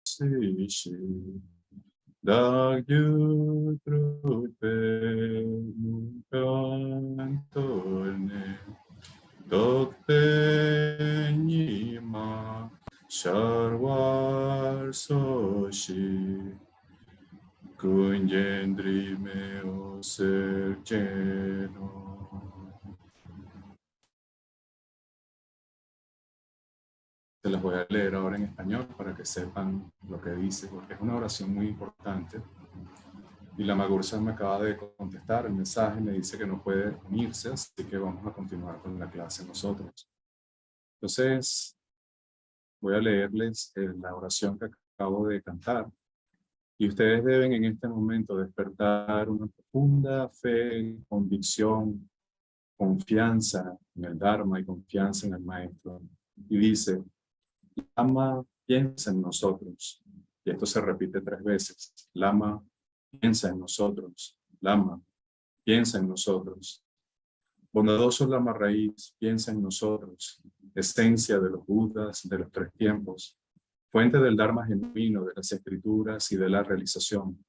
Sishi Dagyu Trupe Mukantone Dokte Nima Sharwar Soshi Kunjendri Meo Sercheno. Se las voy a leer ahora en español para que sepan lo que dice, porque es una oración muy importante. Y la Magursa me acaba de contestar el mensaje, me dice que no puede unirse, así que vamos a continuar con la clase nosotros. Entonces, voy a leerles la oración que acabo de cantar. Y ustedes deben en este momento despertar una profunda fe, convicción, confianza en el Dharma y confianza en el Maestro. Y dice, Lama piensa en nosotros. Y esto se repite 3 veces. Lama piensa en nosotros. Lama piensa en nosotros. Bondadoso Lama Raíz piensa en nosotros. Esencia de los Budas de los 3 tiempos. Fuente del Dharma genuino, de las escrituras y de la realización.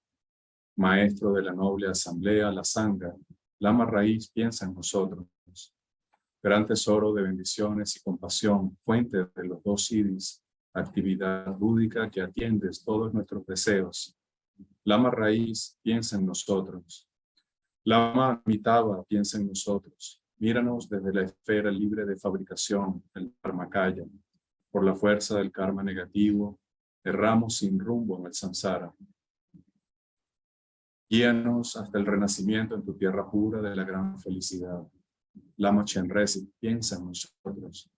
Maestro de la noble asamblea, la Sangha. Lama Raíz piensa en nosotros. Gran tesoro de bendiciones y compasión, fuente de los 2 siddhis, actividad búdica que atiendes todos nuestros deseos. Lama Raíz, piensa en nosotros. Lama Amitabha, piensa en nosotros. Míranos desde la esfera libre de fabricación, el Dharmakaya. Por la fuerza del karma negativo, erramos sin rumbo en el samsara. Guíanos hasta el renacimiento en tu tierra pura de la gran felicidad. Lama Chenrezig, piensa en nosotros.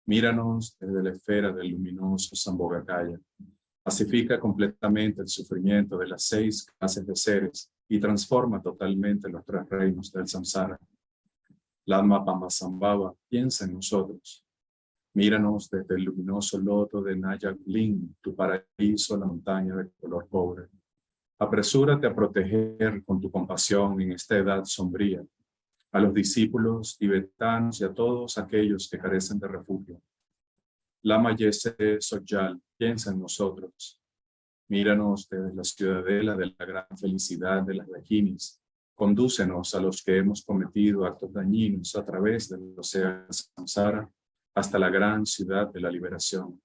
Míranos desde la esfera del luminoso Sambhogakaya. Pacifica completamente el sufrimiento de las 6 clases de seres y transforma totalmente los 3 reinos del samsara. Lama Pamasambhava, piensa en nosotros. Míranos desde el luminoso loto de Nayagling, tu paraíso, la montaña de color cobre. Apresúrate a proteger con tu compasión en esta edad sombría a los discípulos tibetanos y a todos aquellos que carecen de refugio. Lama Yese Sogyal, piensa en nosotros. Míranos desde la ciudadela de la gran felicidad de las Dakinis. Condúcenos a los que hemos cometido actos dañinos a través del océano Samsara hasta la gran ciudad de la liberación.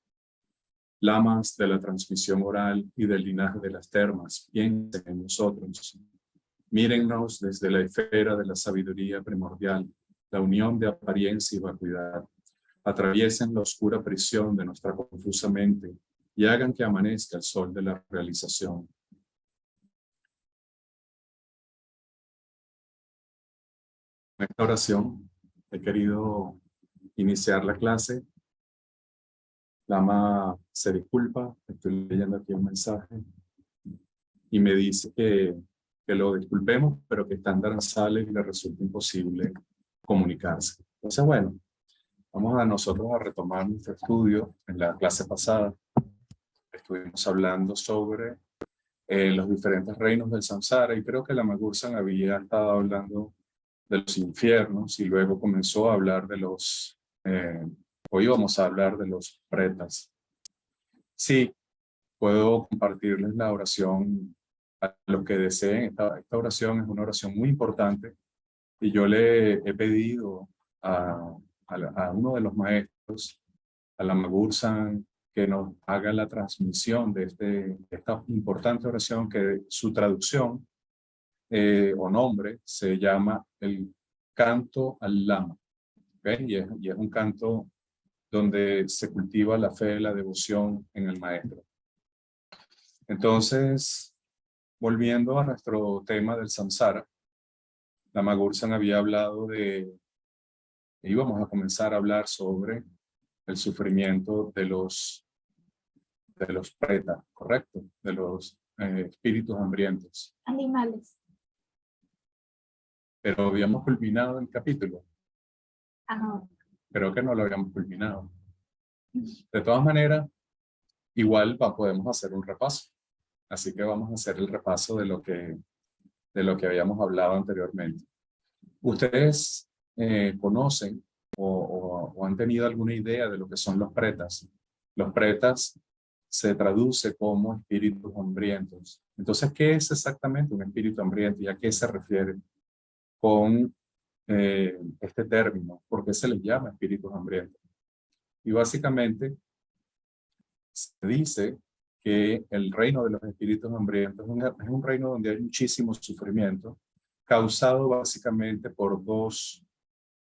Lamas de la transmisión oral y del linaje de las termas, piensen en nosotros. Mírennos desde la esfera de la sabiduría primordial, la unión de apariencia y vacuidad. Atraviesen la oscura prisión de nuestra confusa mente y hagan que amanezca el sol de la realización. En esta oración he querido iniciar la clase. Lama se disculpa, estoy leyendo aquí un mensaje, y me dice que lo disculpemos, pero que está en Dharamsala y le resulta imposible comunicarse. Entonces, bueno, vamos a nosotros a retomar nuestro estudio. En la clase pasada estuvimos hablando sobre los diferentes reinos del samsara, y creo que la Magursan había estado hablando de los infiernos y luego comenzó a hablar de los, hoy vamos a hablar de los pretas. Sí, puedo compartirles la oración a los que deseen. Esta oración es una oración muy importante y yo le he pedido a uno de los maestros, a la Magursan, que nos haga la transmisión de esta importante oración, que su traducción o nombre se llama el canto al Lama. ¿Okay? Y es un canto donde se cultiva la fe y la devoción en el maestro. Entonces, volviendo a nuestro tema del samsara, la Magursan había hablado íbamos a comenzar a hablar sobre el sufrimiento de los pretas, ¿correcto? De los espíritus hambrientos. Animales. Pero habíamos culminado el capítulo. Ajá. Creo que no lo habíamos culminado. De todas maneras, igual podemos hacer un repaso. Así que vamos a hacer el repaso de lo que habíamos hablado anteriormente. ¿Ustedes conocen o han tenido alguna idea de lo que son los pretas? Los pretas se traduce como espíritus hambrientos. Entonces, ¿qué es exactamente un espíritu hambriento y a qué se refiere con este término? ¿Por qué se les llama espíritus hambrientos? Y básicamente se dice que el reino de los espíritus hambrientos es un reino donde hay muchísimo sufrimiento, causado básicamente por dos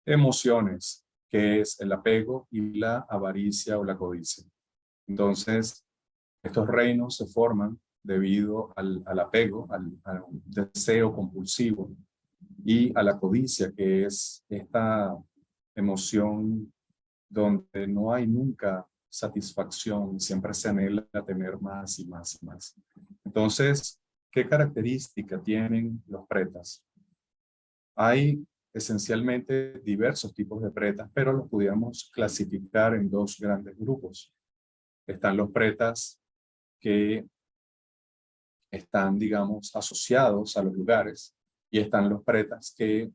emociones, que es el apego y la avaricia o la codicia. Entonces, estos reinos se forman debido al apego, al deseo compulsivo y a la codicia, que es esta emoción donde no hay nunca satisfacción, siempre se anhela a tener más y más y más. Entonces, ¿qué característica tienen los pretas? Hay esencialmente diversos tipos de pretas, pero los pudiéramos clasificar en dos grandes grupos. Están los pretas que están, digamos, asociados a los lugares, y están los pretas que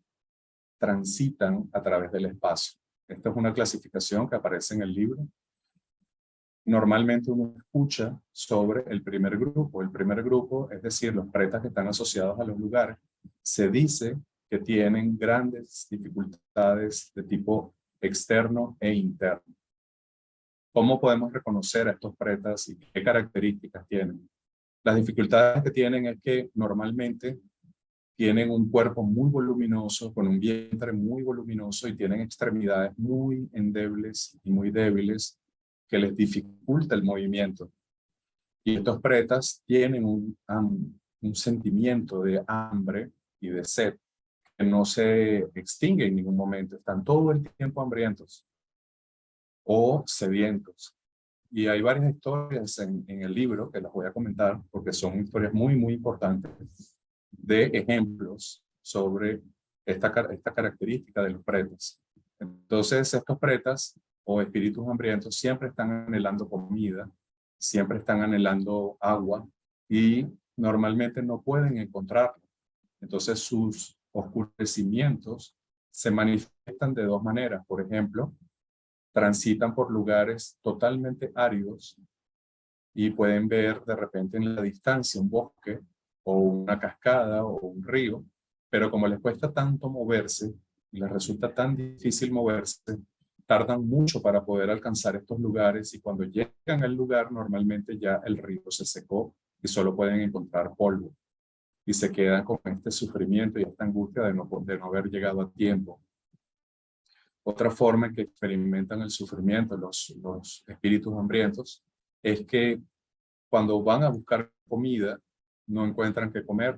transitan a través del espacio. Esta es una clasificación que aparece en el libro. Normalmente uno escucha sobre el primer grupo. El primer grupo, es decir, los pretas que están asociados a los lugares, se dice que tienen grandes dificultades de tipo externo e interno. ¿Cómo podemos reconocer a estos pretas y qué características tienen? Las dificultades que tienen es que normalmente tienen un cuerpo muy voluminoso, con un vientre muy voluminoso, y tienen extremidades muy endebles y muy débiles que les dificulta el movimiento. Y estos pretas tienen un sentimiento de hambre y de sed que no se extingue en ningún momento. Están todo el tiempo hambrientos o sedientos. Y hay varias historias en el libro que las voy a comentar porque son historias muy, muy importantes de ejemplos sobre esta característica de los pretas. Entonces, estos pretas o espíritus hambrientos siempre están anhelando comida, siempre están anhelando agua y normalmente no pueden encontrarlo. Entonces, sus oscurecimientos se manifiestan de dos maneras. Por ejemplo, transitan por lugares totalmente áridos y pueden ver de repente en la distancia un bosque o una cascada o un río, pero como les cuesta tanto moverse y les resulta tan difícil moverse, tardan mucho para poder alcanzar estos lugares, y cuando llegan al lugar normalmente ya el río se secó y solo pueden encontrar polvo y se quedan con este sufrimiento y esta angustia de no haber llegado a tiempo. Otra forma en que experimentan el sufrimiento los espíritus hambrientos es que cuando van a buscar comida no encuentran qué comer,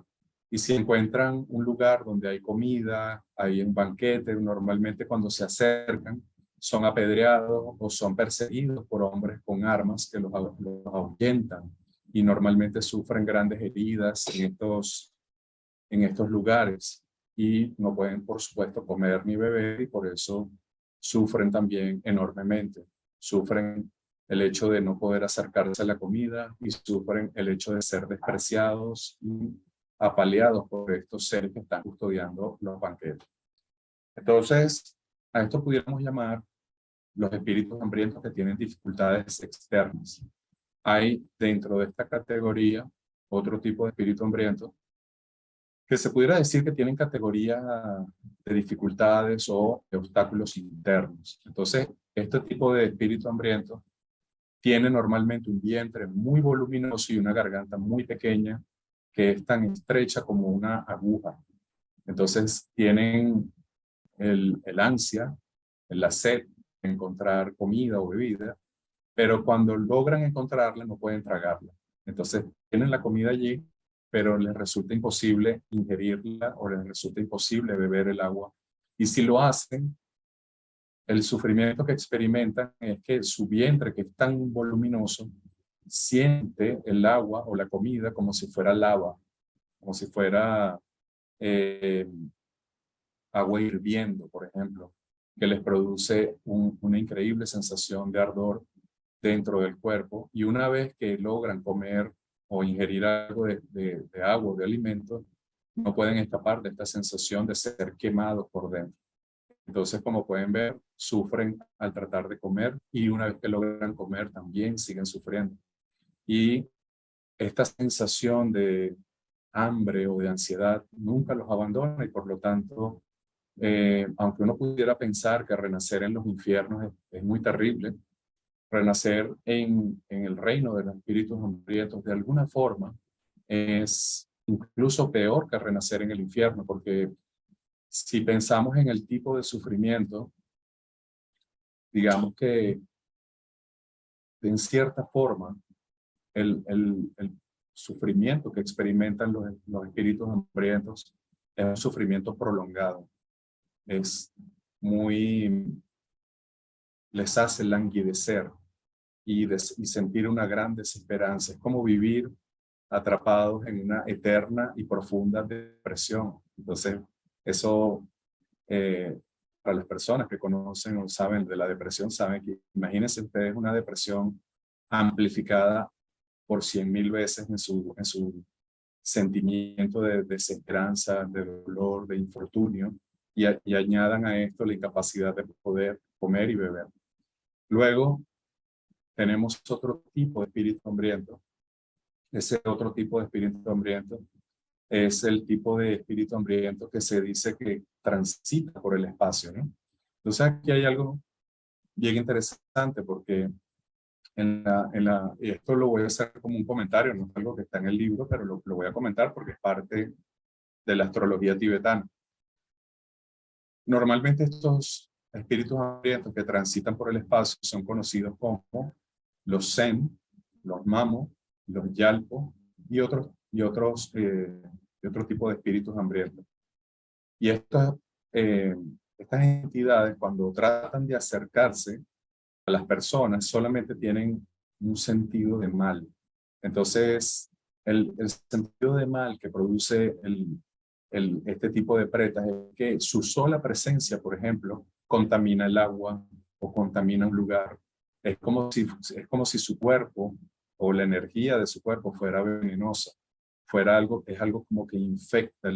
y si encuentran un lugar donde hay comida, hay un banquete, normalmente cuando se acercan son apedreados o son perseguidos por hombres con armas que los ahuyentan, y normalmente sufren grandes heridas en estos lugares y no pueden, por supuesto, comer ni beber, y por eso sufren también enormemente. Sufren el hecho de no poder acercarse a la comida y sufren el hecho de ser despreciados y apaleados por estos seres que están custodiando los banquetes. Entonces, a esto pudiéramos llamar los espíritus hambrientos que tienen dificultades externas. Hay dentro de esta categoría otro tipo de espíritu hambriento que se pudiera decir que tienen categoría de dificultades o de obstáculos internos. Entonces, este tipo de espíritu hambriento tiene normalmente un vientre muy voluminoso y una garganta muy pequeña que es tan estrecha como una aguja. Entonces, tienen el ansia, la sed de encontrar comida o bebida, pero cuando logran encontrarla no pueden tragarla. Entonces, tienen la comida allí, pero les resulta imposible ingerirla o les resulta imposible beber el agua. Y si lo hacen, el sufrimiento que experimentan es que su vientre, que es tan voluminoso, siente el agua o la comida como si fuera lava, como si fuera eh, agua hirviendo, por ejemplo, que les produce una increíble sensación de ardor dentro del cuerpo. Y una vez que logran comer o ingerir algo de agua o de alimento, no pueden escapar de esta sensación de ser quemados por dentro. Entonces, como pueden ver, sufren al tratar de comer, y una vez que logran comer también siguen sufriendo. Y esta sensación de hambre o de ansiedad nunca los abandona y por lo tanto, aunque uno pudiera pensar que renacer en los infiernos es muy terrible, renacer en el reino de los espíritus hambrientos de alguna forma es incluso peor que renacer en el infierno, porque si pensamos en el tipo de sufrimiento, digamos que en cierta forma el sufrimiento que experimentan los espíritus hambrientos es un sufrimiento prolongado, es muy, les hace languidecer y sentir una gran desesperanza. Es como vivir atrapados en una eterna y profunda depresión. Entonces, eso, para las personas que conocen o saben de la depresión, saben que imagínense ustedes una depresión amplificada por 100.000 veces en su sentimiento de desesperanza, de dolor, de infortunio, y añadan a esto la incapacidad de poder comer y beber. Luego tenemos otro tipo de espíritu hambriento. Ese otro tipo de espíritu hambriento es el tipo de espíritu hambriento que se dice que transita por el espacio, ¿no? Entonces aquí hay algo bien interesante porque y esto lo voy a hacer como un comentario, no es algo que está en el libro, pero lo voy a comentar porque es parte de la astrología tibetana. Normalmente estos espíritus hambrientos que transitan por el espacio son conocidos como los Zen, los Mamo, los Yalpo y otros tipos de espíritus hambrientos. Y estas entidades, cuando tratan de acercarse a las personas, solamente tienen un sentido de mal. Entonces, el sentido de mal que produce este tipo de pretas es que su sola presencia, por ejemplo, contamina el agua o contamina un lugar. Es como si su cuerpo o la energía de su cuerpo fuera venenosa, es algo como que infecta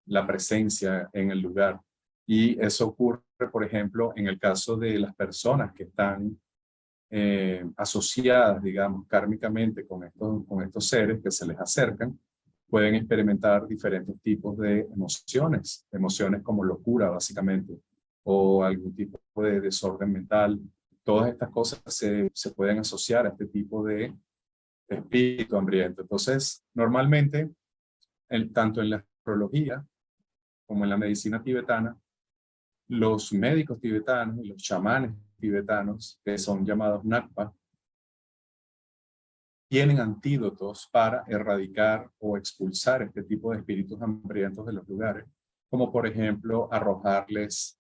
la presencia en el lugar. Y eso ocurre, por ejemplo, en el caso de las personas que están asociadas, digamos, kármicamente con estos seres que se les acercan, pueden experimentar diferentes tipos de emociones como locura, básicamente, o algún tipo de desorden mental. Todas estas cosas se pueden asociar a este tipo de espíritu hambriento. Entonces, normalmente, tanto en la astrología como en la medicina tibetana, los médicos tibetanos y los chamanes tibetanos, que son llamados Nakpa, tienen antídotos para erradicar o expulsar este tipo de espíritus hambrientos de los lugares, como por ejemplo arrojarles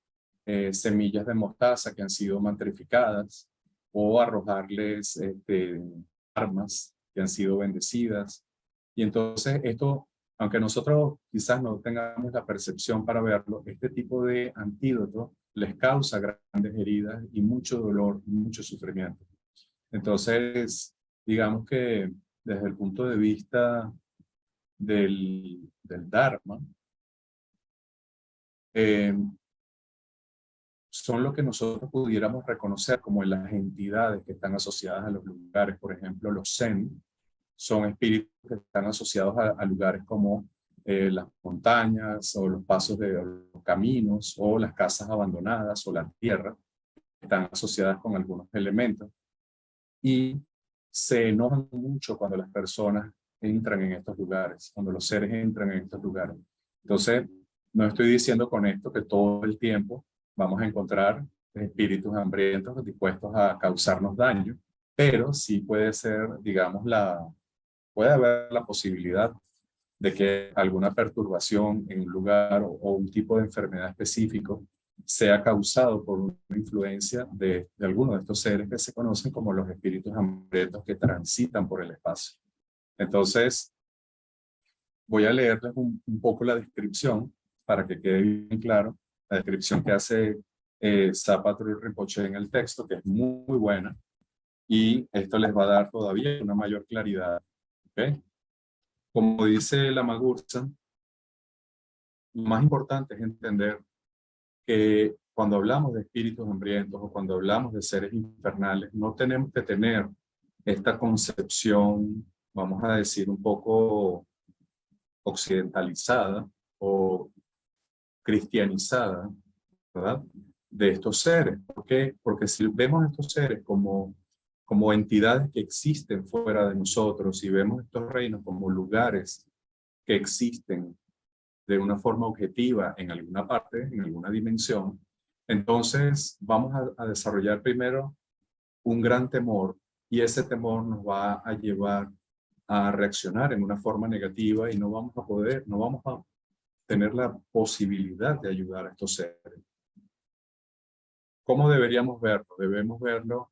semillas de mostaza que han sido mantrificadas o arrojarles armas que han sido bendecidas. Y entonces esto, aunque nosotros quizás no tengamos la percepción para verlo, este tipo de antídoto les causa grandes heridas y mucho dolor, mucho sufrimiento. Entonces, digamos que desde el punto de vista del Dharma, eh, son lo que nosotros pudiéramos reconocer como las entidades que están asociadas a los lugares. Por ejemplo, los Zen son espíritus que están asociados a lugares como las montañas o los pasos de los caminos o las casas abandonadas o la tierra, están asociadas con algunos elementos. Y se enojan mucho cuando las personas entran en estos lugares, cuando los seres entran en estos lugares. Entonces, no estoy diciendo con esto que todo el tiempo vamos a encontrar espíritus hambrientos dispuestos a causarnos daño, pero sí puede ser, digamos, puede haber la posibilidad de que alguna perturbación en un lugar o un tipo de enfermedad específico sea causado por una influencia de algunos de estos seres que se conocen como los espíritus hambrientos que transitan por el espacio. Entonces, voy a leerles un poco la descripción para que quede bien claro, la descripción que hace Zapatru Rinpoche en el texto, que es muy buena, y esto les va a dar todavía una mayor claridad. ¿Okay? Como dice la Magursa, lo más importante es entender que cuando hablamos de espíritus hambrientos o cuando hablamos de seres infernales, no tenemos que tener esta concepción, vamos a decir, un poco occidentalizada o cristianizada, ¿verdad?, de estos seres. ¿Por qué? Porque si vemos estos seres como entidades que existen fuera de nosotros y vemos estos reinos como lugares que existen de una forma objetiva en alguna parte, en alguna dimensión, entonces vamos a desarrollar primero un gran temor, y ese temor nos va a llevar a reaccionar en una forma negativa y no vamos no vamos a tener la posibilidad de ayudar a estos seres. ¿Cómo deberíamos verlo? Debemos verlo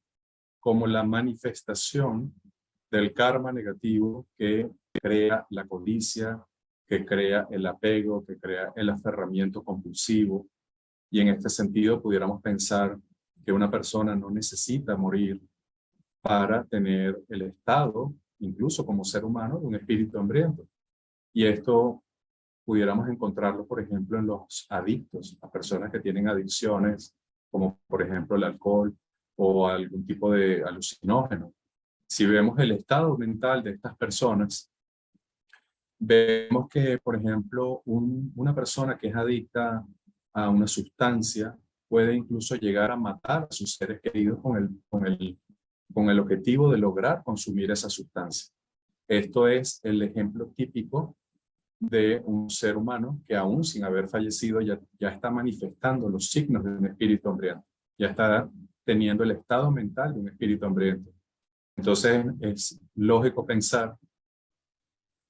como la manifestación del karma negativo que crea la codicia, que crea el apego, que crea el aferramiento compulsivo. Y en este sentido pudiéramos pensar que una persona no necesita morir para tener el estado, incluso como ser humano, de un espíritu hambriento. Y esto pudiéramos encontrarlo, por ejemplo, en los adictos, las personas que tienen adicciones, como por ejemplo el alcohol o algún tipo de alucinógeno. Si vemos el estado mental de estas personas, vemos que, por ejemplo, una persona que es adicta a una sustancia puede incluso llegar a matar a sus seres queridos con el objetivo de lograr consumir esa sustancia. Esto es el ejemplo típico de un ser humano que aún sin haber fallecido ya está manifestando los signos de un espíritu hambriento, ya está teniendo el estado mental de un espíritu hambriento. Entonces es lógico pensar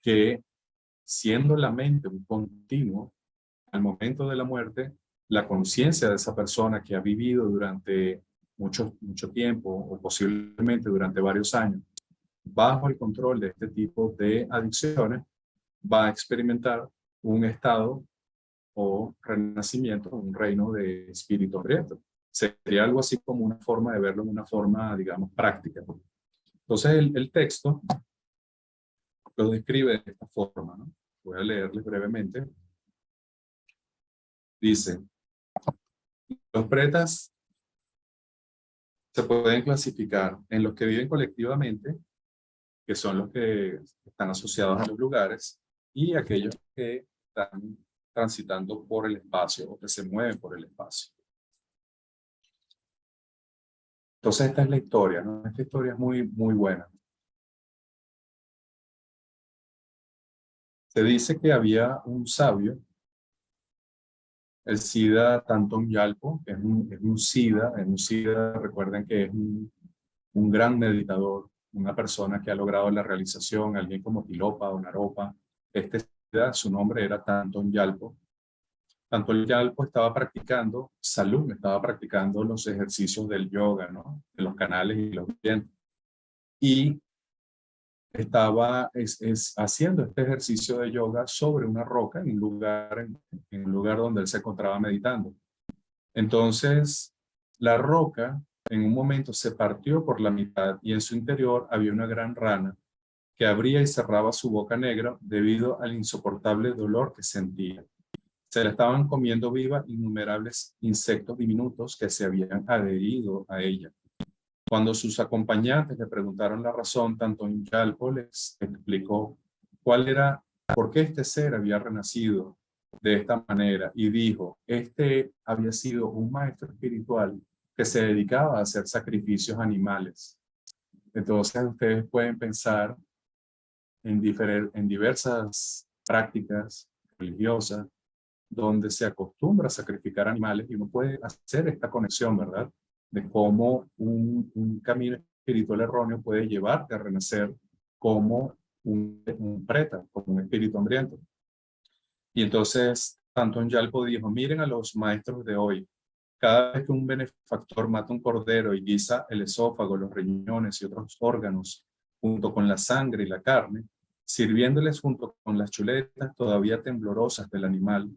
que, siendo la mente un continuo, al momento de la muerte, la conciencia de esa persona que ha vivido durante mucho tiempo o posiblemente durante varios años bajo el control de este tipo de adicciones, va a experimentar un estado o renacimiento, un reino de espíritu hambriento. Sería algo así como una forma de verlo, una forma, digamos, práctica. Entonces el texto lo describe de esta forma, ¿no? Voy a leerles brevemente. Dice: los pretas se pueden clasificar en los que viven colectivamente, que son los que están asociados a los lugares, y aquellos que están transitando por el espacio o que se mueven por el espacio. Entonces esta es la historia, ¿no? Esta historia es muy buena. Se dice que había un sabio, el Siddha Tantón Gyalpo, que es un Siddha, recuerden que es un gran meditador, una persona que ha logrado la realización, alguien como Tilopa o Naropa. Este Siddha, su nombre era Tantón Gyalpo. Tantón Gyalpo estaba practicando salud, estaba practicando los ejercicios del yoga, ¿no? De los canales y los vientos. Y estaba haciendo este ejercicio de yoga sobre una roca en un lugar donde él se encontraba meditando. Entonces, la roca en un momento se partió por la mitad y en su interior había una gran rana que abría y cerraba su boca negra debido al insoportable dolor que sentía. Se la estaban comiendo viva innumerables insectos diminutos que se habían adherido a ella. Cuando sus acompañantes le preguntaron la razón, Tantón Gyalpo les explicó por qué este ser había renacido de esta manera, y dijo: este había sido un maestro espiritual que se dedicaba a hacer sacrificios animales. Entonces ustedes pueden pensar en diversas prácticas religiosas donde se acostumbra a sacrificar animales, y uno puede hacer esta conexión, ¿verdad?, de cómo un camino espiritual erróneo puede llevarte a renacer como un preta, como un espíritu hambriento. Y entonces Tantón Gyalpo dijo: miren a los maestros de hoy. Cada vez que un benefactor mata un cordero y guisa el esófago, los riñones y otros órganos, junto con la sangre y la carne, sirviéndoles junto con las chuletas todavía temblorosas del animal,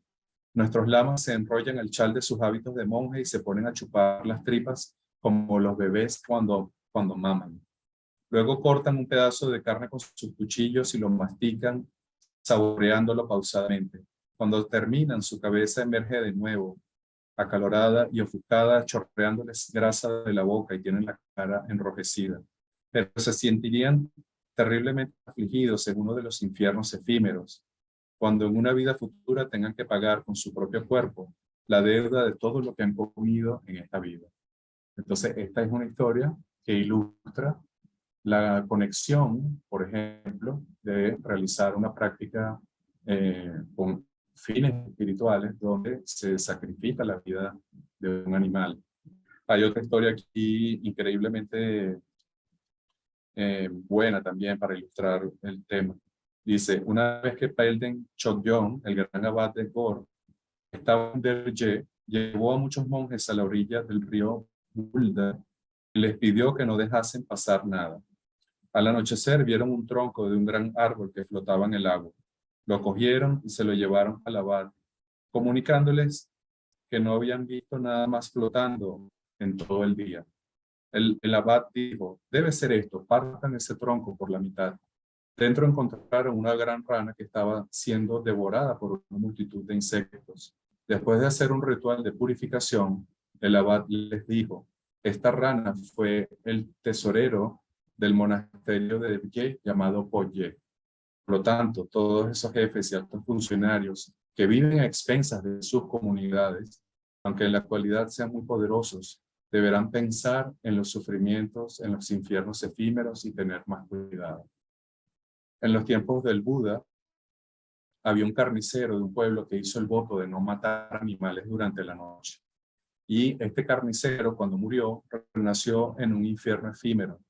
nuestros lamas se enrollan el chal de sus hábitos de monje y se ponen a chupar las tripas como los bebés cuando maman. Luego cortan un pedazo de carne con sus cuchillos y lo mastican, saboreándolo pausadamente. Cuando terminan, su cabeza emerge de nuevo, acalorada y ofuscada, chorreándoles grasa de la boca, y tienen la cara enrojecida. pero se sentirían terriblemente afligidos en uno de los infiernos efímeros, cuando en una vida futura tengan que pagar con su propio cuerpo la deuda de todo lo que han comido en esta vida. Entonces, esta es una historia que ilustra la conexión, por ejemplo, de realizar una práctica con fines espirituales donde se sacrifica la vida de un animal. Hay otra historia aquí increíblemente buena también para ilustrar el tema. Dice, una vez que Pelden Chogyong, el gran abad de Gor, estaba en Derje, llevó a muchos monjes a la orilla del río Bulda y les pidió que no dejasen pasar nada. Al anochecer vieron un tronco de un gran árbol que flotaba en el agua. Lo cogieron y se lo llevaron al abad, comunicándoles que no habían visto nada más flotando en todo el día. El abad dijo, debe ser esto, partan ese tronco por la mitad. Dentro encontraron una gran rana que estaba siendo devorada por una multitud de insectos. Después de hacer un ritual de purificación, el abad les dijo, esta rana fue el tesorero del monasterio de Ye llamado Poye. Por lo tanto, todos esos jefes y altos funcionarios que viven a expensas de sus comunidades, aunque en la actualidad sean muy poderosos, deberán pensar en los sufrimientos, en los infiernos efímeros y tener más cuidado. En los tiempos del Buda, había un carnicero de un pueblo que hizo el voto de no matar animales durante la noche. Y este carnicero, cuando murió, renació en un infierno efímero.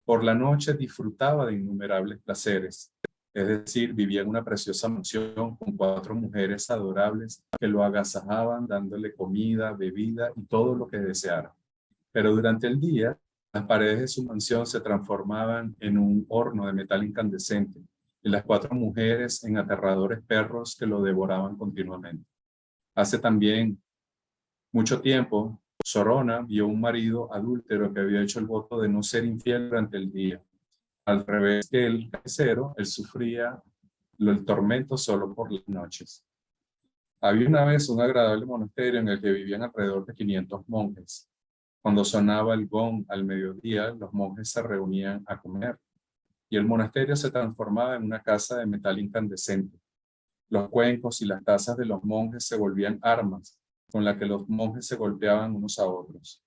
Por la noche disfrutaba de innumerables placeres. Es decir, vivía en una preciosa mansión con 4 mujeres adorables que lo agasajaban dándole comida, bebida y todo lo que deseara. Pero durante el día, las paredes de su mansión se transformaban en un horno de metal incandescente y las 4 mujeres en aterradores perros que lo devoraban continuamente. Hace también mucho tiempo, Sorona vio un marido adúltero que había hecho el voto de no ser infiel durante el día. Al revés que el carnicero, él sufría el tormento solo por las noches. Había una vez un agradable monasterio en el que vivían alrededor de 500 monjes. Cuando sonaba el gong al mediodía, los monjes se reunían a comer y el monasterio se transformaba en una casa de metal incandescente. Los cuencos y las tazas de los monjes se volvían armas con las que los monjes se golpeaban unos a otros.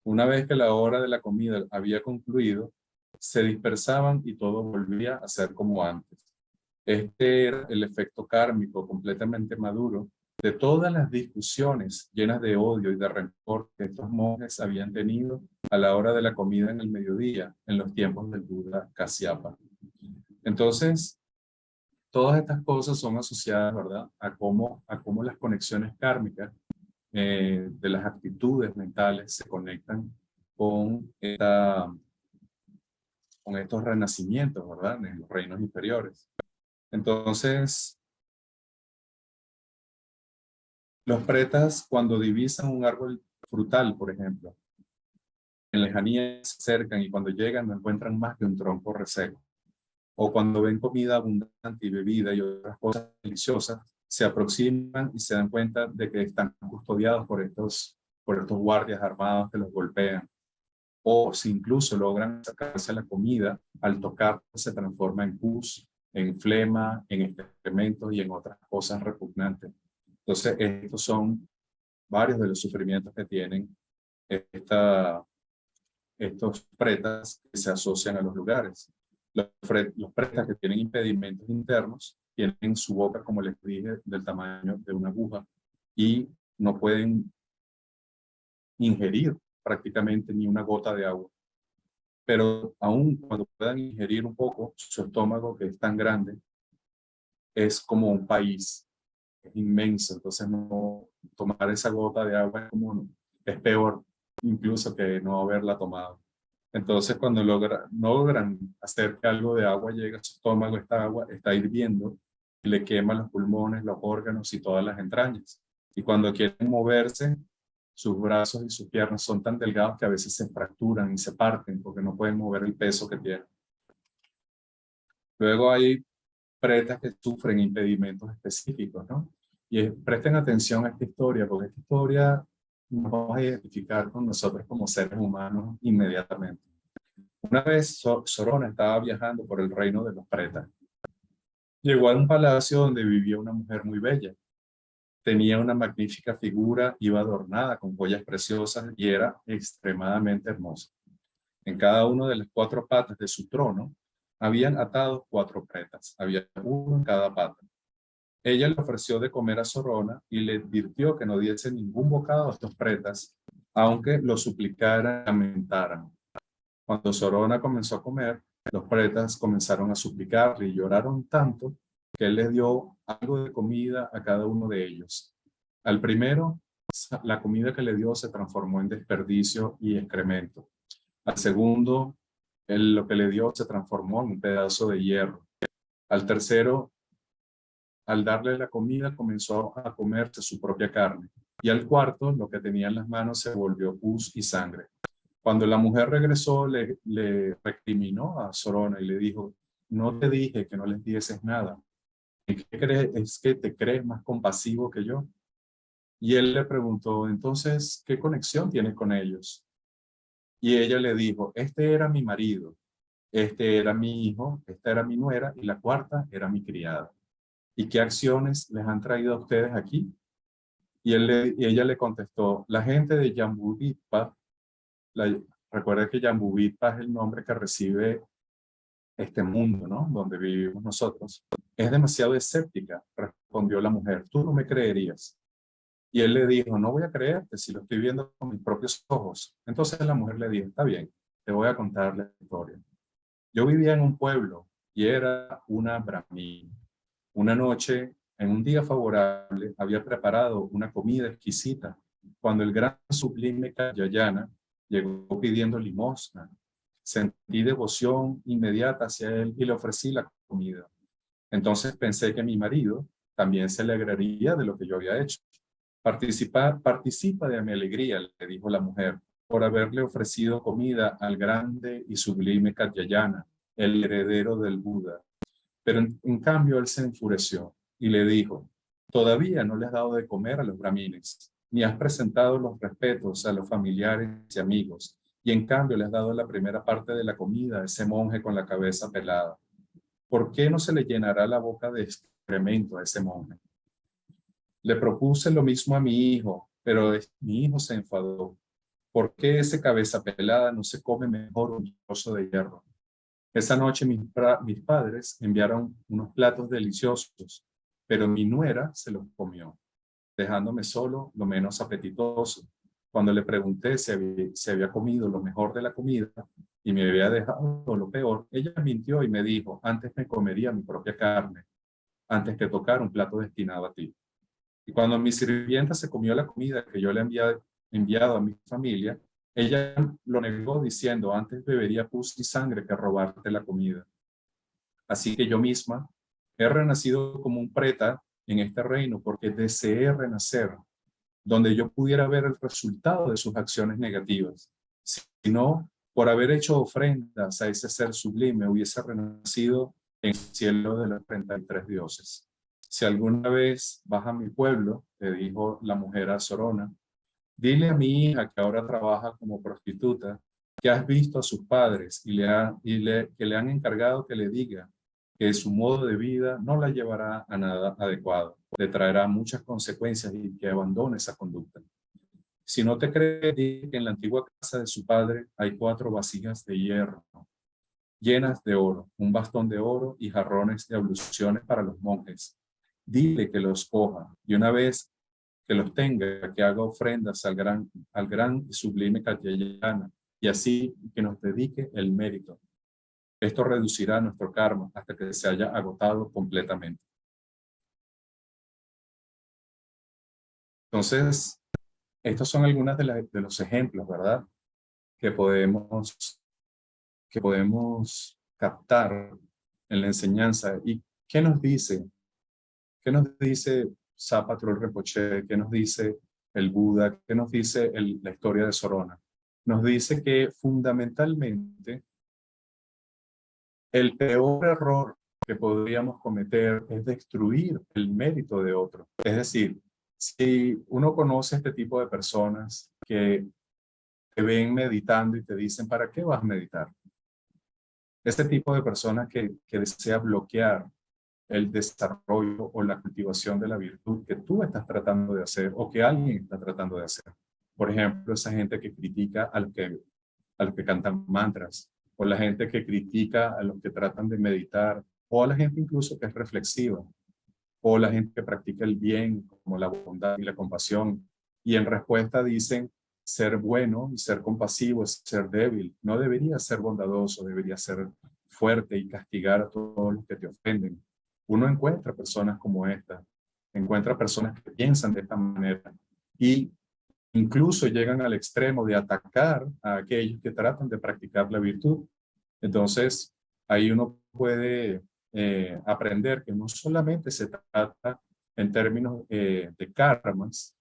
Una vez que la hora de la comida había concluido, se dispersaban y todo volvía a ser como antes. Este era el efecto kármico completamente maduro de todas las discusiones llenas de odio y de rencor que estos monjes habían tenido a la hora de la comida en el mediodía, en los tiempos del Buda Kasyapa. Entonces, todas estas cosas son asociadas, ¿verdad?, a cómo las conexiones kármicas de las actitudes mentales se conectan con, con estos renacimientos, ¿verdad?, en los reinos inferiores. Entonces, los pretas, cuando divisan un árbol frutal, por ejemplo, en lejanía se acercan y cuando llegan no encuentran más que un tronco reseco. O cuando ven comida abundante y bebida y otras cosas deliciosas, se aproximan y se dan cuenta de que están custodiados por estos guardias armados que los golpean. O si incluso logran sacarse la comida, al tocar se transforma en pus, en flema, en excrementos y en otras cosas repugnantes. Entonces, estos son varios de los sufrimientos que tienen estos pretas que se asocian a los lugares. Los pretas que tienen impedimentos internos tienen su boca, como les dije, del tamaño de una aguja y no pueden ingerir prácticamente ni una gota de agua. Pero aún cuando puedan ingerir un poco, su estómago, que es tan grande, es como un país, es inmenso. Entonces no tomar esa gota de agua es peor incluso que no haberla tomado. Entonces cuando no logran hacer que algo de agua llegue a su estómago, esta agua está hirviendo y le quema los pulmones, los órganos y todas las entrañas. Y cuando quieren moverse, sus brazos y sus piernas son tan delgados que a veces se fracturan y se parten porque no pueden mover el peso que tienen. Luego hay pretas que sufren impedimentos específicos, ¿no? Y presten atención a esta historia, porque esta historia nos vamos a identificar con nosotros como seres humanos inmediatamente. Una vez Sorona estaba viajando por el reino de los Pretas. Llegó a un palacio donde vivía una mujer muy bella. Tenía una magnífica figura, iba adornada con joyas preciosas y era extremadamente hermosa. En cada una de las 4 patas de su trono habían atados 4 pretas. Había uno en cada pata. Ella le ofreció de comer a Sorona y le advirtió que no diese ningún bocado a estos pretas, aunque lo suplicaran y lamentaran. Cuando Sorona comenzó a comer, los pretas comenzaron a suplicarle y lloraron tanto que él les dio algo de comida a cada uno de ellos. Al primero, la comida que le dio se transformó en desperdicio y excremento. Al segundo, lo que le dio se transformó en un pedazo de hierro. Al tercero, al darle la comida, comenzó a comerse su propia carne. Y al cuarto, lo que tenía en las manos se volvió pus y sangre. Cuando la mujer regresó, le recriminó a Sorona y le dijo, no te dije que no les dieses nada. ¿Qué crees? ¿Es que te crees más compasivo que yo? Y él le preguntó, entonces, ¿qué conexión tienes con ellos? Y ella le dijo, este era mi marido, este era mi hijo, esta era mi nuera y la cuarta era mi criada. ¿Y qué acciones les han traído a ustedes aquí? Y ella le contestó, la gente de Yambuvitpa, recuerda que Yambuvitpa es el nombre que recibe este mundo, ¿no? Donde vivimos nosotros. Es demasiado escéptica, respondió la mujer, tú no me creerías. Y él le dijo, no voy a creerte si lo estoy viendo con mis propios ojos. Entonces la mujer le dijo, está bien, te voy a contar la historia. Yo vivía en un pueblo y era una brahmini. Una noche, en un día favorable, había preparado una comida exquisita. Cuando el gran sublime Kayayana llegó pidiendo limosna, sentí devoción inmediata hacia él y le ofrecí la comida. Entonces pensé que mi marido también se alegraría de lo que yo había hecho. Participa de mi alegría, le dijo la mujer, por haberle ofrecido comida al grande y sublime Katyayana, el heredero del Buda. Pero en cambio él se enfureció y le dijo, todavía no le has dado de comer a los brahmines, ni has presentado los respetos a los familiares y amigos, y en cambio le has dado la primera parte de la comida a ese monje con la cabeza pelada. ¿Por qué no se le llenará la boca de excremento a ese monje? Le propuse lo mismo a mi hijo, pero mi hijo se enfadó. ¿Por qué ese cabeza pelada no se come mejor un trozo de hierro? Esa noche mis padres enviaron unos platos deliciosos, pero mi nuera se los comió, dejándome solo lo menos apetitoso. Cuando le pregunté si había comido lo mejor de la comida y me había dejado lo peor, ella mintió y me dijo, antes me comería mi propia carne, antes que tocar un plato destinado a ti. Y cuando mi sirvienta se comió la comida que yo le había enviado a mi familia, ella lo negó diciendo, antes bebería pus y sangre que robarte la comida. Así que yo misma he renacido como un preta en este reino porque deseé renacer, donde yo pudiera ver el resultado de sus acciones negativas. Si no, por haber hecho ofrendas a ese ser sublime, hubiese renacido en el cielo de los 33 dioses. Si alguna vez vas a mi pueblo, le dijo la mujer a Sorona, dile a mi hija que ahora trabaja como prostituta, que has visto a sus padres que le han encargado que le diga que su modo de vida no la llevará a nada adecuado, le traerá muchas consecuencias y que abandone esa conducta. Si no te crees, di que en la antigua casa de su padre hay 4 vasijas de hierro llenas de oro, un bastón de oro y jarrones de abluciones para los monjes. Dile que los coja y una vez que los tenga, que haga ofrendas al gran y sublime Katyayana y así que nos dedique el mérito. Esto reducirá nuestro karma hasta que se haya agotado completamente. Entonces, estos son algunos de los ejemplos, ¿verdad? Que podemos captar en la enseñanza. ¿Y qué nos dice? ¿Qué nos dice Sapatrol Rinpoche? ¿Qué nos dice el Buda? ¿Qué nos dice la historia de Sorona? Nos dice que fundamentalmente el peor error que podríamos cometer es destruir el mérito de otro. Es decir, si uno conoce este tipo de personas que te ven meditando y te dicen, ¿para qué vas a meditar? ese tipo de personas que desea bloquear el desarrollo o la cultivación de la virtud que tú estás tratando de hacer o que alguien está tratando de hacer. Por ejemplo, esa gente que critica a los que cantan mantras, o la gente que critica a los que tratan de meditar, o a la gente incluso que es reflexiva, o la gente que practica el bien, como la bondad y la compasión, y en respuesta dicen ser bueno y ser compasivo es ser débil. No debería ser bondadoso, debería ser fuerte y castigar a todos los que te ofenden. Uno encuentra personas como esta, encuentra personas que piensan de esta manera y incluso llegan al extremo de atacar a aquellos que tratan de practicar la virtud. Entonces, ahí uno puede aprender que no solamente se trata en términos de karmas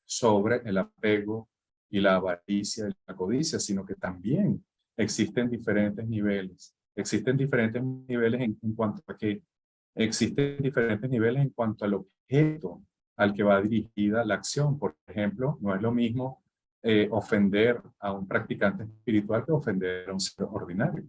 sobre el apego y la avaricia y la codicia, sino que también existen diferentes niveles. Existen diferentes niveles en cuanto a que existen diferentes niveles en cuanto al objeto al que va dirigida la acción. Por ejemplo, no es lo mismo ofender a un practicante espiritual que ofender a un ser ordinario.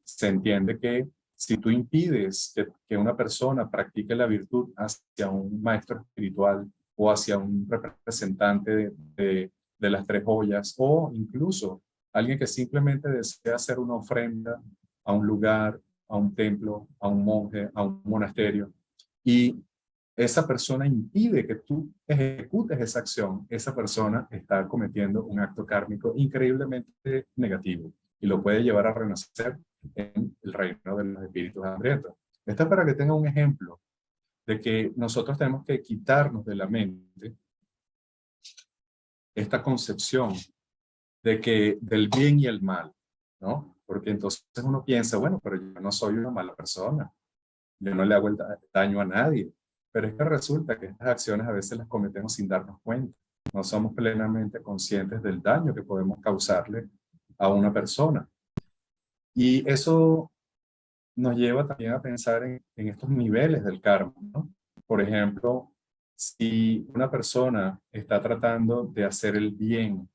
Se entiende que si tú impides que una persona practique la virtud hacia un maestro espiritual o hacia un representante de las tres joyas, o incluso alguien que simplemente desea hacer una ofrenda a un lugar, a un templo, a un monje, a un monasterio, y esa persona impide que tú ejecutes esa acción, esa persona está cometiendo un acto kármico increíblemente negativo y lo puede llevar a renacer en el reino de los espíritus hambrientos. Esto es para que tenga un ejemplo de que nosotros tenemos que quitarnos de la mente esta concepción de que del bien y el mal, ¿no? Porque entonces uno piensa, bueno, pero yo no soy una mala persona, yo no le hago el daño a nadie, pero es que resulta que estas acciones a veces las cometemos sin darnos cuenta. No somos plenamente conscientes del daño que podemos causarle a una persona. Y eso nos lleva también a pensar en estos niveles del karma, ¿no? Por ejemplo, si una persona está tratando de hacer el bien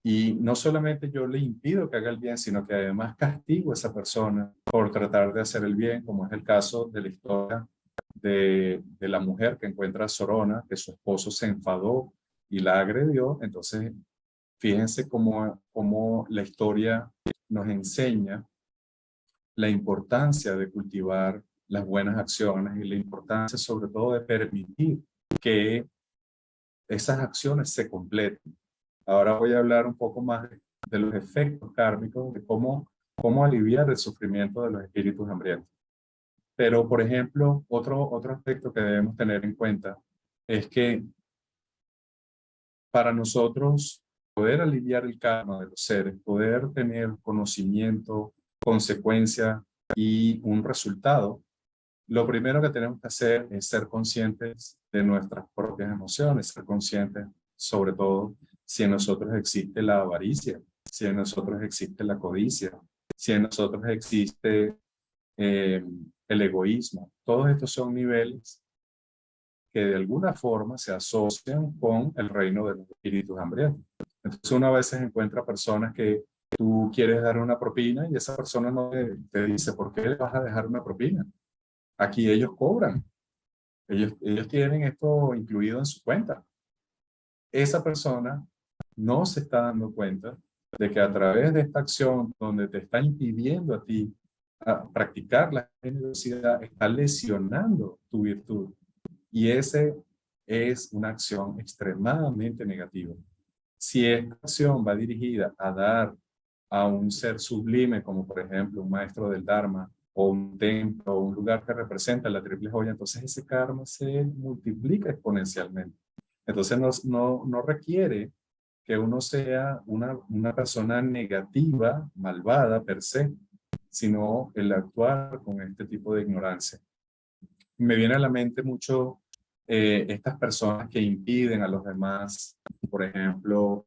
y no solamente yo le impido que haga el bien, sino que además castigo a esa persona por tratar de hacer el bien, como es el caso de la historia de la mujer que encuentra a Sorona, que su esposo se enfadó y la agredió. Entonces, fíjense cómo la historia nos enseña la importancia de cultivar las buenas acciones y la importancia sobre todo de permitir que esas acciones se completen. Ahora voy a hablar un poco más de los efectos kármicos, de cómo aliviar el sufrimiento de los espíritus hambrientos. Pero, por ejemplo, otro aspecto que debemos tener en cuenta es que para nosotros poder aliviar el karma de los seres, poder tener conocimiento, consecuencia y un resultado, lo primero que tenemos que hacer es ser conscientes de nuestras propias emociones, ser conscientes sobre todo si en nosotros existe la avaricia, si en nosotros existe la codicia, si en nosotros existe el egoísmo. Todos estos son niveles que de alguna forma se asocian con el reino de los espíritus hambrientos. Entonces uno a veces encuentra personas que tú quieres dar una propina y esa persona no te dice, ¿por qué le vas a dejar una propina? Aquí ellos cobran. Ellos tienen esto incluido en su cuenta. Esa persona no se está dando cuenta de que a través de esta acción donde te está impidiendo a ti practicar la generosidad, está lesionando tu virtud. Y ese es una acción extremadamente negativa. Si esta acción va dirigida a dar a un ser sublime, como por ejemplo un maestro del Dharma, o un templo, o un lugar que representa la triple joya, entonces ese karma se multiplica exponencialmente. Entonces no requiere que uno sea una persona negativa, malvada per se, sino el actuar con este tipo de ignorancia. Me viene a la mente mucho estas personas que impiden a los demás, por ejemplo,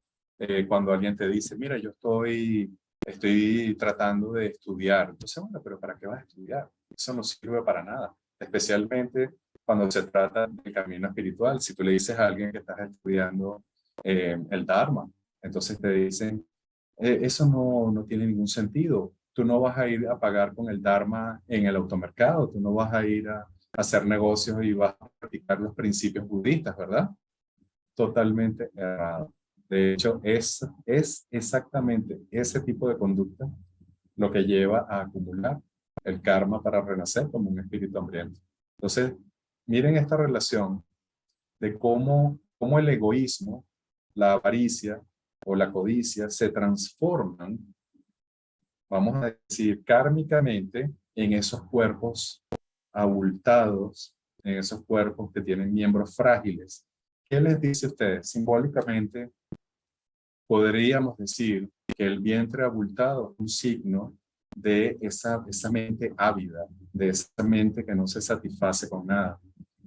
cuando alguien te dice, mira, yo estoy tratando de estudiar. Entonces, bueno, pero ¿para qué vas a estudiar? Eso no sirve para nada, especialmente cuando se trata del camino espiritual. Si tú le dices a alguien que estás estudiando el Dharma, entonces te dicen, eso no tiene ningún sentido. tú no vas a ir a pagar con el Dharma en el automercado, tú no vas a ir a hacer negocios y vas a practicar los principios budistas, ¿verdad? Totalmente errado. De hecho, es exactamente ese tipo de conducta lo que lleva a acumular el karma para renacer como un espíritu hambriento. Entonces, miren esta relación de cómo el egoísmo, la avaricia o la codicia se transforman, vamos a decir, kármicamente en esos cuerpos abultados, en esos cuerpos que tienen miembros frágiles. ¿Qué les dice a ustedes? Simbólicamente, podríamos decir que el vientre abultado es un signo de esa mente ávida, de esa mente que no se satisface con nada.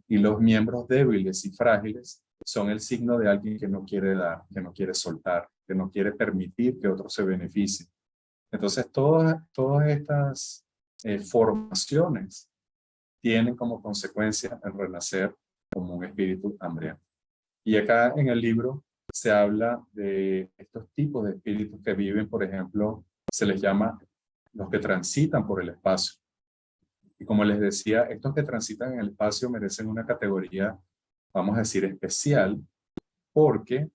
Y los miembros débiles y frágiles son el signo de alguien que no quiere dar, que no quiere soltar, que no quiere permitir que otro se beneficie. Entonces, todas estas formaciones tienen como consecuencia el renacer como un espíritu hambriento. Y acá en el libro se habla de estos tipos de espíritus que viven, por ejemplo, se les llama los que transitan por el espacio. Y como les decía, estos que transitan en el espacio merecen una categoría, vamos a decir, especial, porque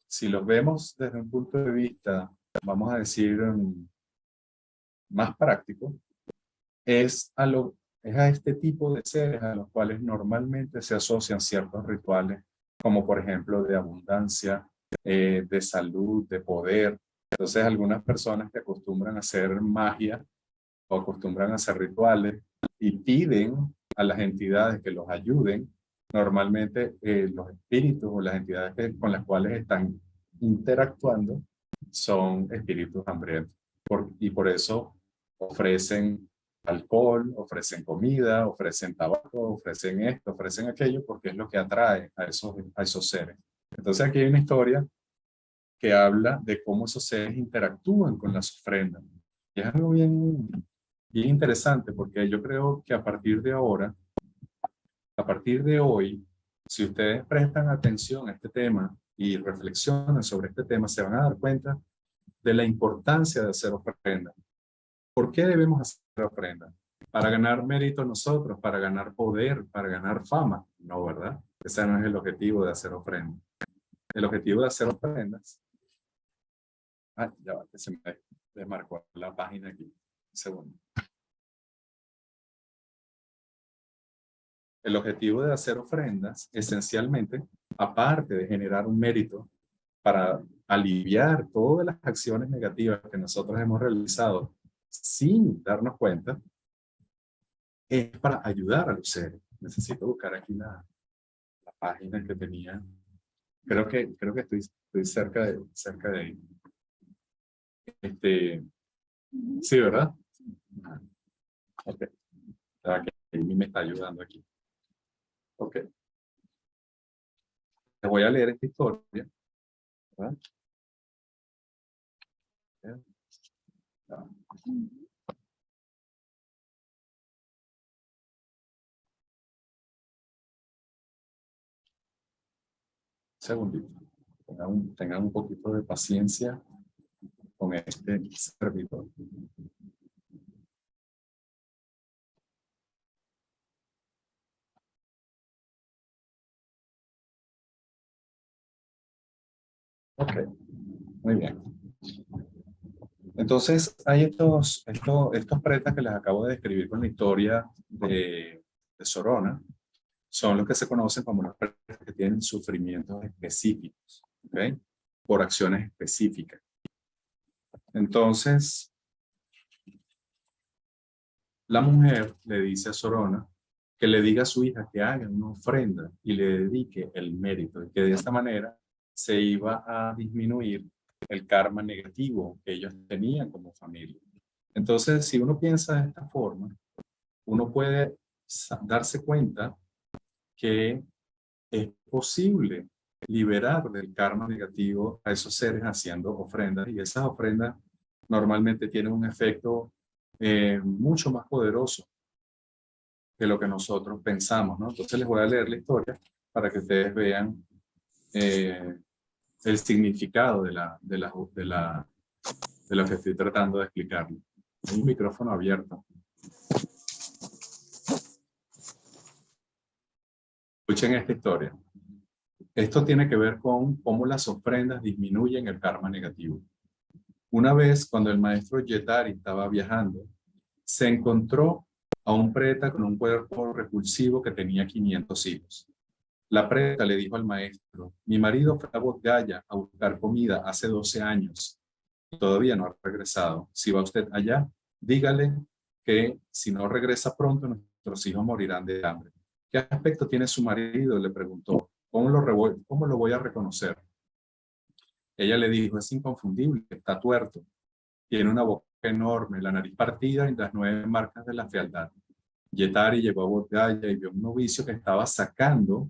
si los vemos desde un punto de vista, vamos a decir, más práctico, es a este tipo de seres a los cuales normalmente se asocian ciertos rituales, como por ejemplo de abundancia, de salud, de poder. Entonces algunas personas que acostumbran a hacer magia o acostumbran a hacer rituales y piden a las entidades que los ayuden, normalmente los espíritus o las entidades con las cuales están interactuando son espíritus hambrientos. Y por eso ofrecen alcohol, ofrecen comida, ofrecen tabaco, ofrecen esto, ofrecen aquello, porque es lo que atrae a esos seres. Entonces aquí hay una historia que habla de cómo esos seres interactúan con las ofrendas. Y es algo bien interesante, porque yo creo que a partir de ahora, a partir de hoy, si ustedes prestan atención a este tema y reflexionan sobre este tema, se van a dar cuenta de la importancia de hacer ofrendas. ¿Por qué debemos hacer ofrendas? ¿Para ganar mérito nosotros? ¿Para ganar poder? ¿Para ganar fama? No, ¿verdad? Ese no es el objetivo de hacer ofrendas. El objetivo de hacer ofrendas... ya va, que se me desmarcó la página aquí. Un segundo. El objetivo de hacer ofrendas, esencialmente, aparte de generar un mérito para aliviar todas las acciones negativas que nosotros hemos realizado sin darnos cuenta, es para ayudar a los seres. Necesito buscar aquí la página que tenía. Creo que estoy cerca de ahí. Sí, ¿verdad? Ok. Que me está ayudando aquí. Ok. Les voy a leer esta historia. ¿Verdad? Segundito. Tengan un poquito de paciencia con este servidor. Ok, muy bien. Entonces, hay estos pretas que les acabo de describir con la historia de Sorona. Son los que se conocen como los pretas que tienen sufrimientos específicos, ¿ok? Por acciones específicas. Entonces, la mujer le dice a Sorona que le diga a su hija que haga una ofrenda y le dedique el mérito, y que de esta manera se iba a disminuir el karma negativo que ellos tenían como familia. Entonces, si uno piensa de esta forma, uno puede darse cuenta que es posible liberar del karma negativo a esos seres haciendo ofrendas, y esas ofrendas normalmente tienen un efecto mucho más poderoso de lo que nosotros pensamos, ¿no? Entonces les voy a leer la historia para que ustedes vean el significado de lo que estoy tratando de explicarles. Hay un micrófono abierto. Escuchen esta historia. Esto tiene que ver con cómo las ofrendas disminuyen el karma negativo. Una vez, cuando el maestro Yetari estaba viajando, se encontró a un preta con un cuerpo repulsivo que tenía 500 hijos. La preta le dijo al maestro: mi marido fue a Bodh Gaya a buscar comida hace 12 años y todavía no ha regresado. Si va usted allá, dígale que si no regresa pronto, nuestros hijos morirán de hambre. ¿Qué aspecto tiene su marido?, le preguntó. ¿Cómo lo voy a reconocer? Ella le dijo: es inconfundible, está tuerto, tiene una boca enorme, la nariz partida y las 9 marcas de la fealdad. Yetari llegó a Bodh Gaya y vio un novicio que estaba sacando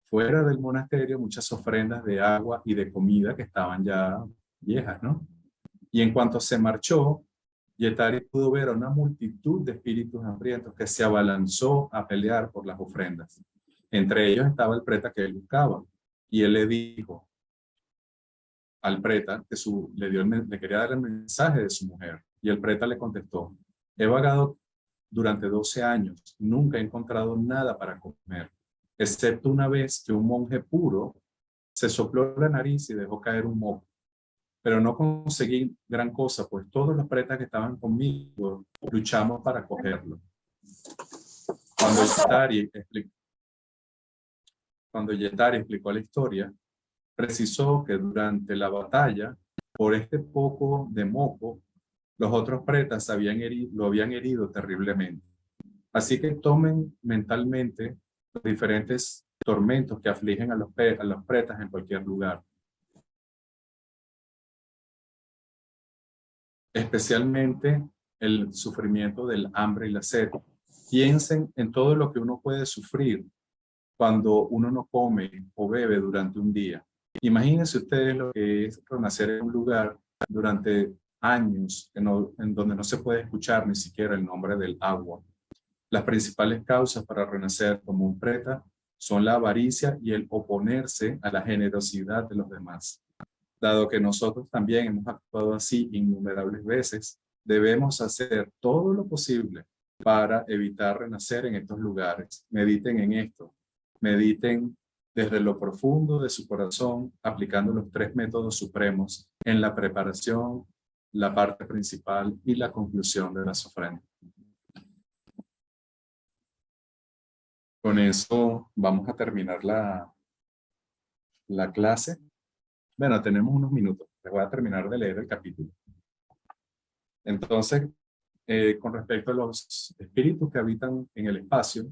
fuera del monasterio muchas ofrendas de agua y de comida que estaban ya viejas, ¿no? Y en cuanto se marchó, Yetari pudo ver a una multitud de espíritus hambrientos que se abalanzó a pelear por las ofrendas. Entre ellos estaba el preta que él buscaba. Y él le dijo al preta que le quería dar el mensaje de su mujer. Y el preta le contestó: he vagado durante 12 años, nunca he encontrado nada para comer, excepto una vez que un monje puro se sopló la nariz y dejó caer un moco. Pero no conseguí gran cosa, pues todos los pretas que estaban conmigo luchamos para cogerlo. Cuando Yetari explicó la historia, precisó que durante la batalla, por este poco de moco, los otros pretas lo habían herido terriblemente. Así que tomen mentalmente los diferentes tormentos que afligen a los pretas en cualquier lugar. Especialmente el sufrimiento del hambre y la sed. Piensen en todo lo que uno puede sufrir cuando uno no come o bebe durante un día. Imagínense ustedes lo que es renacer en un lugar durante años en donde no se puede escuchar ni siquiera el nombre del agua. Las principales causas para renacer como un preta son la avaricia y el oponerse a la generosidad de los demás. Dado que nosotros también hemos actuado así innumerables veces, debemos hacer todo lo posible para evitar renacer en estos lugares. Mediten en esto. Mediten desde lo profundo de su corazón, aplicando los 3 métodos supremos en la preparación, la parte principal y la conclusión de las ofrendas. Con eso vamos a terminar la clase. Bueno, tenemos unos minutos. Les voy a terminar de leer el capítulo. Entonces, con respecto a los espíritus que habitan en el espacio,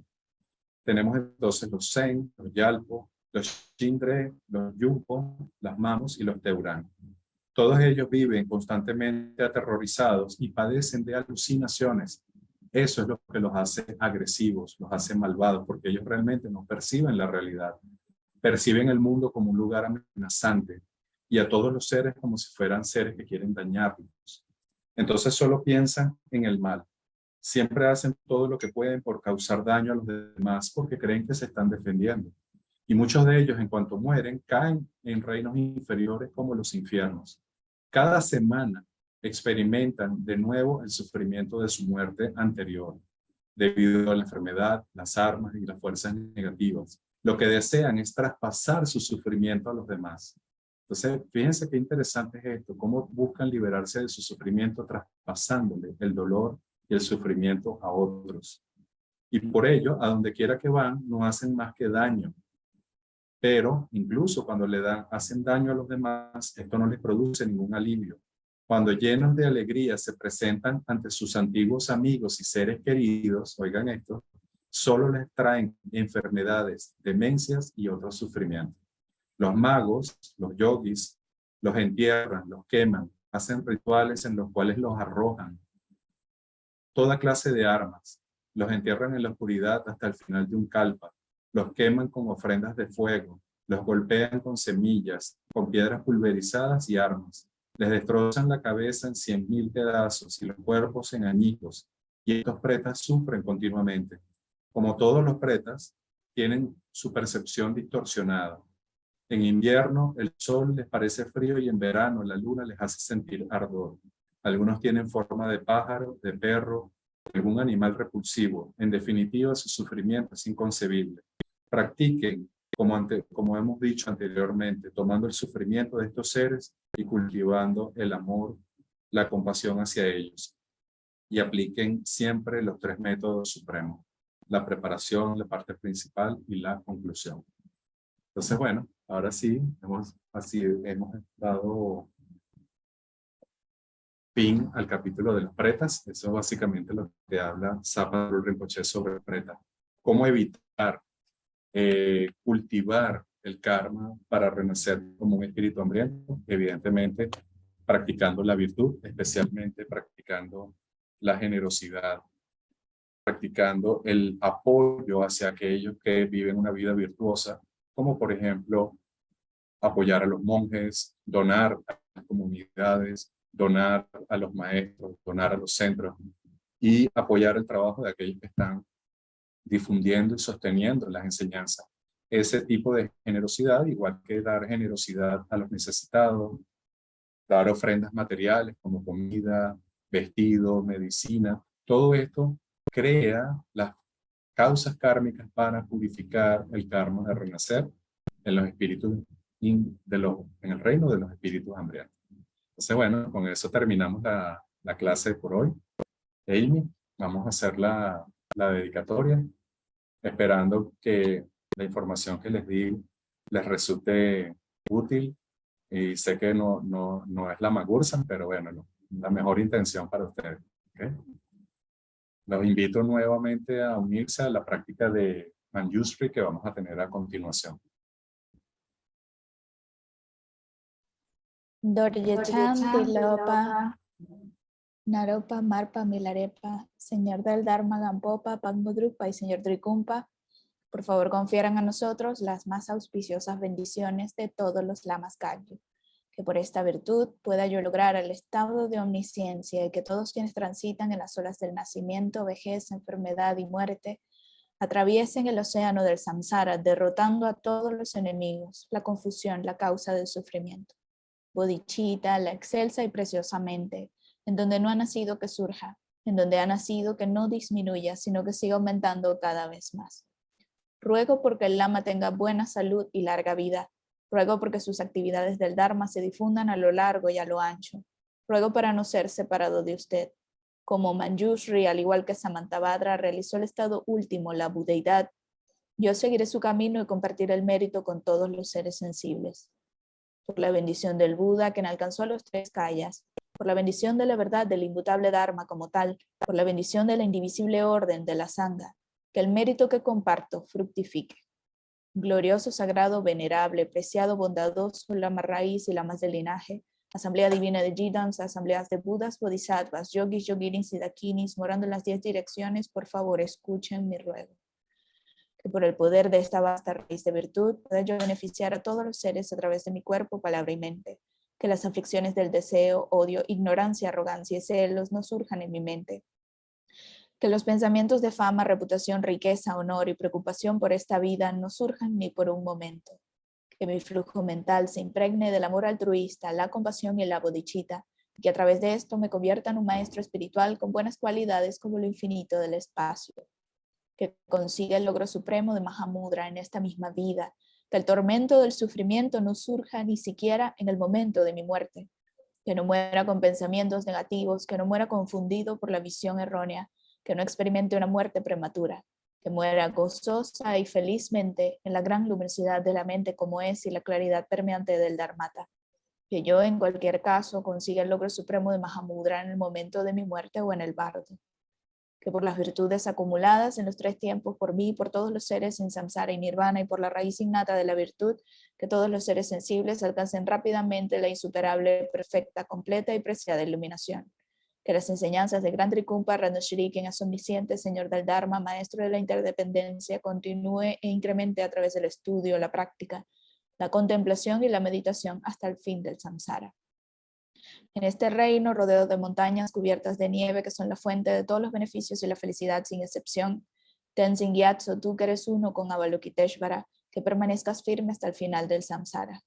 tenemos entonces los Zen, los Yalpo, los Shindre, los Yumpo, las Mamos y los Teurán. Todos ellos viven constantemente aterrorizados y padecen de alucinaciones. Eso es lo que los hace agresivos, los hace malvados, porque ellos realmente no perciben la realidad. Perciben el mundo como un lugar amenazante y a todos los seres como si fueran seres que quieren dañarlos. Entonces solo piensan en el mal. Siempre hacen todo lo que pueden por causar daño a los demás porque creen que se están defendiendo. Y muchos de ellos, en cuanto mueren, caen en reinos inferiores como los infiernos. Cada semana experimentan de nuevo el sufrimiento de su muerte anterior, debido a la enfermedad, las armas y las fuerzas negativas. Lo que desean es traspasar su sufrimiento a los demás. Entonces, fíjense qué interesante es esto, cómo buscan liberarse de su sufrimiento traspasándole el dolor y el sufrimiento a otros. Y por ello, a donde quiera que van, no hacen más que daño. Pero incluso cuando hacen daño a los demás, esto no les produce ningún alivio. Cuando llenos de alegría se presentan ante sus antiguos amigos y seres queridos, oigan esto, solo les traen enfermedades, demencias y otros sufrimientos. Los magos, los yogis, los entierran, los queman, hacen rituales en los cuales los arrojan. Toda clase de armas. Los entierran en la oscuridad hasta el final de un kalpa. Los queman con ofrendas de fuego. Los golpean con semillas, con piedras pulverizadas y armas. Les destrozan la cabeza en 100,000 pedazos y los cuerpos en añicos. Y estos pretas sufren continuamente. Como todos los pretas, tienen su percepción distorsionada. En invierno el sol les parece frío y en verano la luna les hace sentir ardor. Algunos tienen forma de pájaro, de perro, algún animal repulsivo. En definitiva, su sufrimiento es inconcebible. Practiquen, como hemos dicho anteriormente, tomando el sufrimiento de estos seres y cultivando el amor, la compasión hacia ellos. Y apliquen siempre los 3 métodos supremos: la preparación, la parte principal y la conclusión. Entonces, bueno, ahora sí, hemos dado fin al capítulo de los pretas. Eso es básicamente lo que habla Sapa Rinpoche sobre pretas. Cómo evitar cultivar el karma para renacer como un espíritu hambriento, evidentemente practicando la virtud, especialmente practicando la generosidad, practicando el apoyo hacia aquellos que viven una vida virtuosa, como por ejemplo apoyar a los monjes, donar a las comunidades, donar a los maestros, donar a los centros y apoyar el trabajo de aquellos que están difundiendo y sosteniendo las enseñanzas. Ese tipo de generosidad, igual que dar generosidad a los necesitados, dar ofrendas materiales como comida, vestido, medicina, todo esto crea las causas kármicas para purificar el karma de renacer en los espíritus en el reino de los espíritus hambrientos. Entonces, bueno, con eso terminamos la clase por hoy. Amy, vamos a hacer la dedicatoria, esperando que la información que les di les resulte útil. Y sé que no es la Magursan, pero bueno, la mejor intención para ustedes. ¿Okay? Los invito nuevamente a unirse a la práctica de Manjushri que vamos a tener a continuación. Dorje-chan, Tilopa, Naropa, Marpa, Milarepa, Señor del Dharma, Gampopa, Padmudrupa y Señor Trikumpa, por favor confieran a nosotros las más auspiciosas bendiciones de todos los lamas Kagyu, que por esta virtud pueda yo lograr el estado de omnisciencia y que todos quienes transitan en las olas del nacimiento, vejez, enfermedad y muerte atraviesen el océano del samsara, derrotando a todos los enemigos, la confusión, la causa del sufrimiento. Bodhicitta, la excelsa y preciosamente, en donde no ha nacido que surja, en donde ha nacido que no disminuya, sino que siga aumentando cada vez más. Ruego porque el Lama tenga buena salud y larga vida. Ruego porque sus actividades del Dharma se difundan a lo largo y a lo ancho. Ruego para no ser separado de usted. Como Manjushri, al igual que Samantabhadra, realizó el estado último, la budeidad, yo seguiré su camino y compartiré el mérito con todos los seres sensibles. Por la bendición del Buda, quien alcanzó los 3 kayas, por la bendición de la verdad del indubitable Dharma como tal, por la bendición de la indivisible orden de la Sangha, que el mérito que comparto fructifique. Glorioso, sagrado, venerable, preciado, bondadoso, lama raíz y lamas del linaje, asamblea divina de Jidams, asambleas de Budas, Bodhisattvas, yogis, yoginis y dakinis, morando en las 10 direcciones, por favor escuchen mi ruego. Que por el poder de esta vasta raíz de virtud pueda yo beneficiar a todos los seres a través de mi cuerpo, palabra y mente. Que las aflicciones del deseo, odio, ignorancia, arrogancia y celos no surjan en mi mente. Que los pensamientos de fama, reputación, riqueza, honor y preocupación por esta vida no surjan ni por un momento. Que mi flujo mental se impregne del amor altruista, la compasión y la bodhicitta, y que a través de esto me convierta en un maestro espiritual con buenas cualidades como lo infinito del espacio. Que consiga el logro supremo de Mahamudra en esta misma vida, que el tormento del sufrimiento no surja ni siquiera en el momento de mi muerte, que no muera con pensamientos negativos, que no muera confundido por la visión errónea, que no experimente una muerte prematura, que muera gozosa y felizmente en la gran luminosidad de la mente como es y la claridad permeante del Dharmata, que yo en cualquier caso consiga el logro supremo de Mahamudra en el momento de mi muerte o en el bardo. Que por las virtudes acumuladas en los 3 tiempos, por mí y por todos los seres en samsara y nirvana y por la raíz innata de la virtud, que todos los seres sensibles alcancen rápidamente la insuperable, perfecta, completa y preciada iluminación. Que las enseñanzas de Gran Trikumpa Ranashri, quien es omnisciente, Señor del Dharma, Maestro de la interdependencia, continúe e incremente a través del estudio, la práctica, la contemplación y la meditación hasta el fin del samsara. En este reino, rodeado de montañas cubiertas de nieve que son la fuente de todos los beneficios y la felicidad sin excepción, Tenzin Gyatso, tú que eres uno con Avalokiteshvara, que permanezcas firme hasta el final del samsara.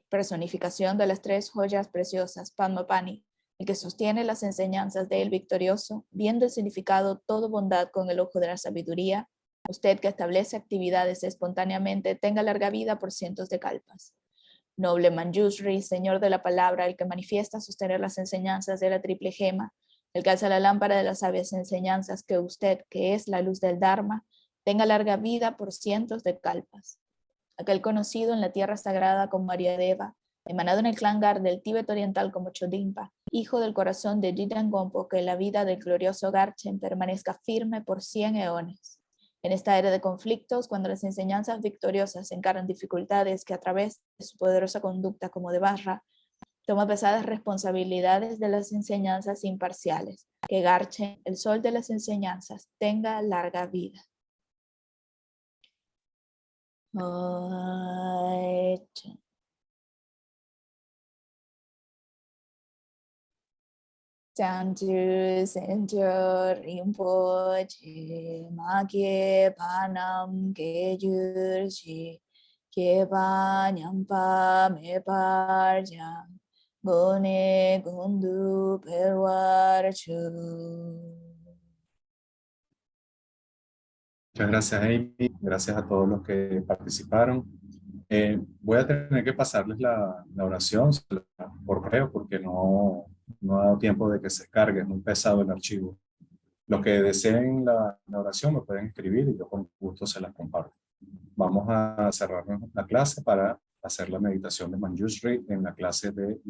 Personificación de las 3 joyas preciosas, Padmapani, el que sostiene las enseñanzas del victorioso, viendo el significado todo bondad con el ojo de la sabiduría, usted que establece actividades espontáneamente, tenga larga vida por cientos de kalpas. Noble Manjushri, señor de la palabra, el que manifiesta sostener las enseñanzas de la triple gema, el que alza la lámpara de las sabias enseñanzas, que usted, que es la luz del Dharma, tenga larga vida por cientos de kalpas. Aquel conocido en la tierra sagrada como Aryadeva, emanado en el clan Gar del Tíbet oriental como Chodimpa, hijo del corazón de Jidan Gompo, que la vida del glorioso Garchen permanezca firme por 100 eones. En esta era de conflictos, cuando las enseñanzas victoriosas encaran dificultades que a través de su poderosa conducta como de Barra, toma pesadas responsabilidades de las enseñanzas imparciales. Que Garchen, el sol de las enseñanzas, tenga larga vida. Chanchu Sencho Rinpoche Magye Panam Kejurji Keba Nyampa Meparja Gone Gundu Perwarchu. Muchas gracias, Amy. Gracias a todos los que participaron. Voy a tener que pasarles la oración por correo porque no ha dado tiempo de que se cargue, es muy pesado el archivo. Los que deseen la oración me pueden escribir y yo con gusto se las comparto. Vamos a cerrar la clase para hacer la meditación de Manjushri en la clase de